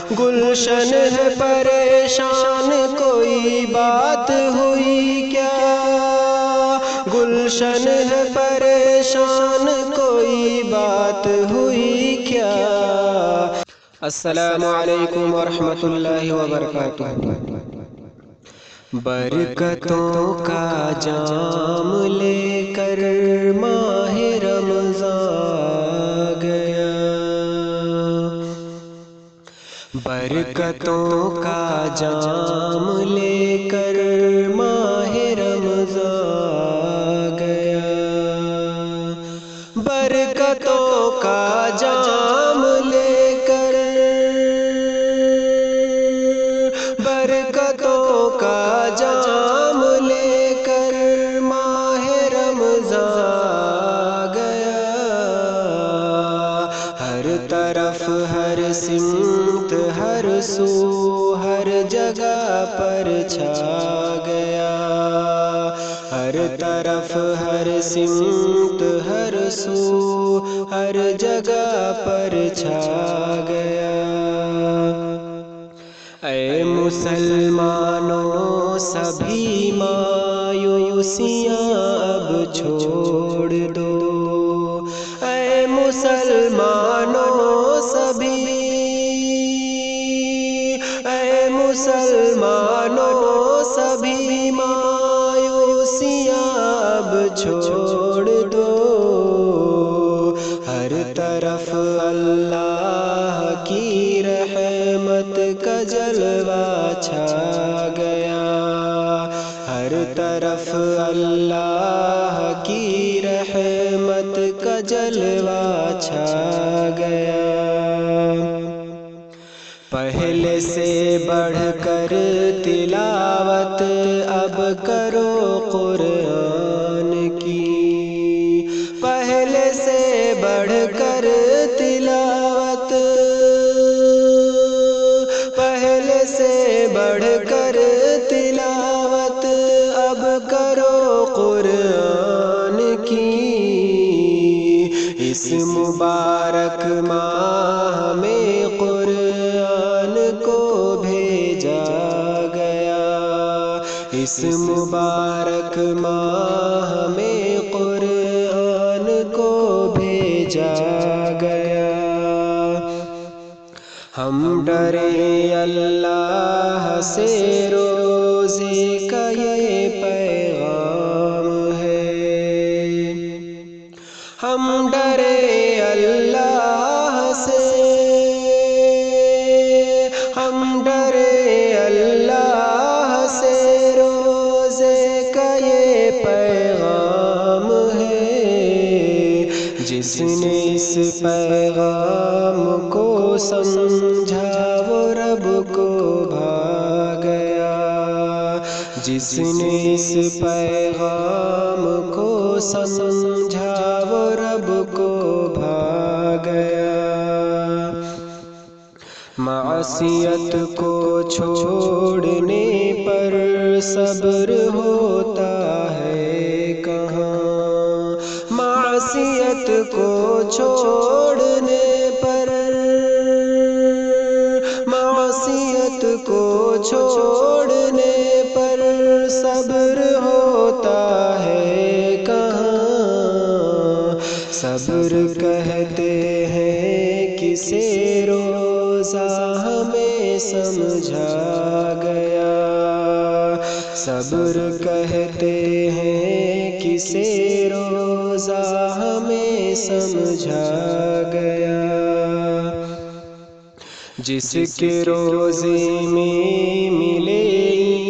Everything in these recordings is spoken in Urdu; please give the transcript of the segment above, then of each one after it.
گلشن ہے پریشان کوئی بات ہوئی کیا، گلشن ہے پریشان کوئی بات ہوئی کیا۔ السلام علیکم ورحمۃ اللہ وبرکاتہ۔ برکتوں کا جام لے کر ماہ رمضان گیا، برکتوں کا جام لے کر ماہ رمضان گیا، برکتوں کا جام لے کر، برکتوں کا جام لے کر ماہ رمضان گیا، ہر طرف ہر سمت ہر سو ہر جگہ پر چھا گیا، ہر طرف ہر سمت ہر سو ہر جگہ پر چھا گیا۔ اے مسلمانوں سبھی مایوسیاں اب چھوڑ دو، اے مسلمانوں سبھی، اے مسلمانوں سبھی مایوسیاں اب چھوڑ دو، ہر طرف اللہ کی رحمت کا جلوہ چھا گیا، ہر طرف اللہ کی رحمت کا جلوہ چھا گیا۔ پہلے سے بڑھ کر تلاوت اب کرو قرآن کی، پہلے سے بڑھ کر تلاوت، پہلے سے بڑھ کر تلاوت اب کرو قرآن کی، اس مبارک ماہ میں قرآن کو بھیجا گیا، اس مبارک ماہ میں قرآن کو بھیجا گیا۔ ہم ڈرے اللہ سے روزے کا یہ پیغام ہے، ہم ڈرے اللہ سے، ہم ڈرے اللہ سے روزے کا یہ پیغام ہے، جس نے اس پیغام کو سمجھا وہ رب کو بھا گیا، جس نے اس پیغام کو سمجھا وہ رب کو بھا گیا۔ معصیت کو چھوڑنے پر صبر ہوتا ہے کہاں، معصیت کو چھوڑنے پر، معصیت کو چھوڑنے پر صبر ہوتا ہے کہاں، صبر کہتے ہیں کسے روزہ ہمیں سمجھا گیا، صبر کہتے ہیں کسے روزہ ہمیں سمجھا گیا، جس کے روزے میں ملے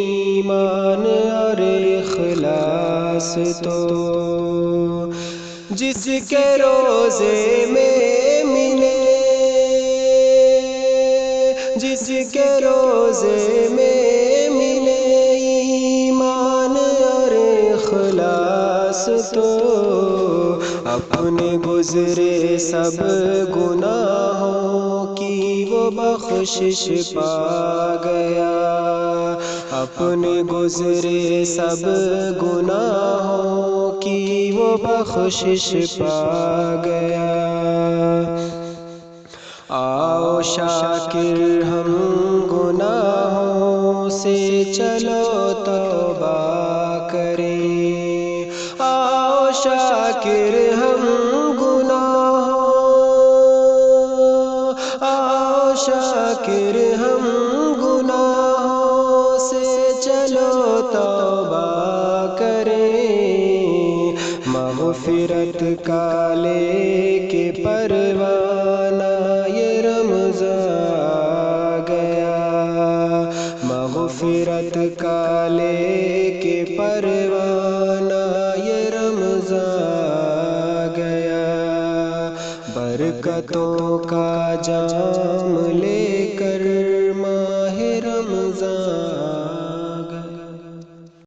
ایمان اور اخلاص تو، جس کے روزے میں ملے، جس کے روزے میں ملے ایمان اور اخلاص تو، اپنے گزرے سب گناہوں کی وہ بخشش پا گیا، اپنے گزرے سب گناہوں کی وہ بخشش پا گیا، آؤ شاکر ہم گناہوں سے چلو توبہ کریں، آؤ شاکر ہم گناہوں، آؤ شاکر ہم گناہوں سے چلو توبہ کریں، مغفرت کا لے کے پروانہ یہ رمضان آ گیا، مغفرت کا لے کے پروانہ یہ رمضان آ گیا، برکتوں کا جام لے کر